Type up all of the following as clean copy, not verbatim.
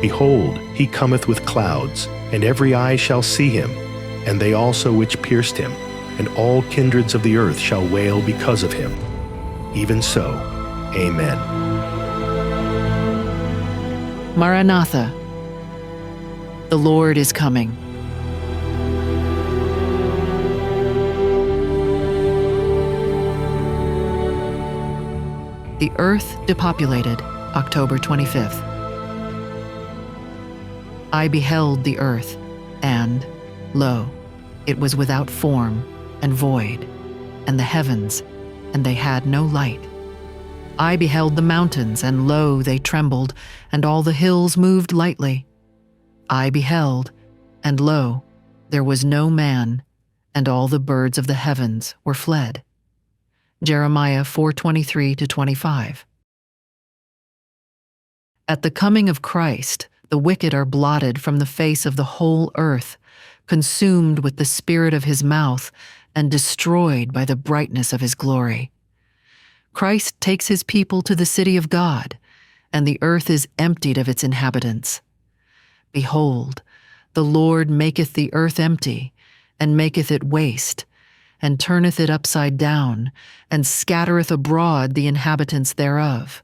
Behold, he cometh with clouds, and every eye shall see him, and they also which pierced him, and all kindreds of the earth shall wail because of him. Even so, Amen. Maranatha. The Lord is coming. The Earth Depopulated, October 25th. I beheld the earth, and, lo, it was without form and void, and the heavens, and they had no light. I beheld the mountains, and lo, they trembled, and all the hills moved lightly. I beheld, and lo, there was no man, and all the birds of the heavens were fled. Jeremiah 4:23-25. At the coming of Christ, the wicked are blotted from the face of the whole earth, consumed with the spirit of his mouth, and destroyed by the brightness of his glory. Christ takes his people to the city of God, and the earth is emptied of its inhabitants. Behold, the Lord maketh the earth empty, and maketh it waste, and turneth it upside down, and scattereth abroad the inhabitants thereof.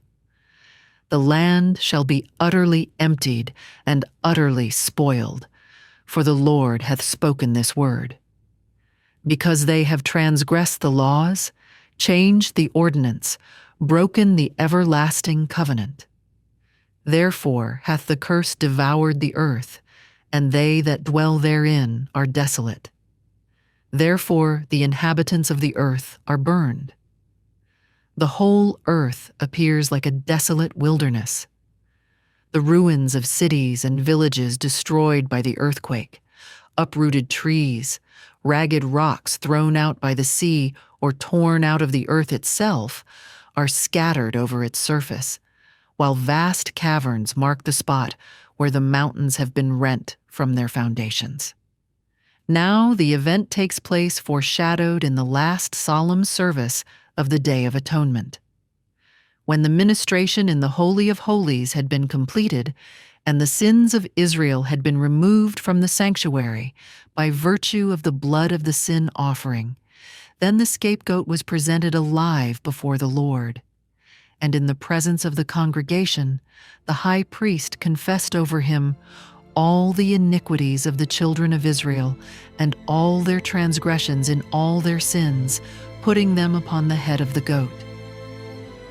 The land shall be utterly emptied and utterly spoiled, for the Lord hath spoken this word. Because they have transgressed the laws, changed the ordinance, broken the everlasting covenant. Therefore hath the curse devoured the earth, and they that dwell therein are desolate. Therefore the inhabitants of the earth are burned. The whole earth appears like a desolate wilderness. The ruins of cities and villages destroyed by the earthquake, uprooted trees, ragged rocks thrown out by the sea or torn out of the earth itself, are scattered over its surface, while vast caverns mark the spot where the mountains have been rent from their foundations. Now the event takes place foreshadowed in the last solemn service of the Day of Atonement. When the ministration in the Holy of Holies had been completed, and the sins of Israel had been removed from the sanctuary by virtue of the blood of the sin offering, then the scapegoat was presented alive before the Lord. And in the presence of the congregation, the high priest confessed over him all the iniquities of the children of Israel and all their transgressions in all their sins, putting them upon the head of the goat.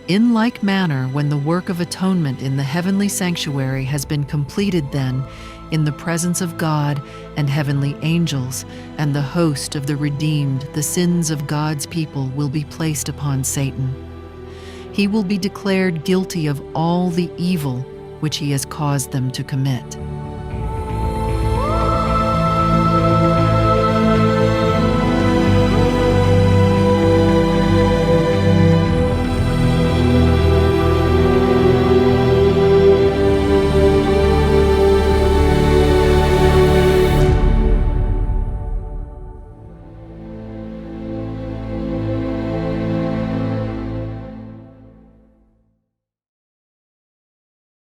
In like manner, when the work of atonement in the heavenly sanctuary has been completed, then, in the presence of God and heavenly angels and the host of the redeemed, the sins of God's people will be placed upon Satan. He will be declared guilty of all the evil which he has caused them to commit.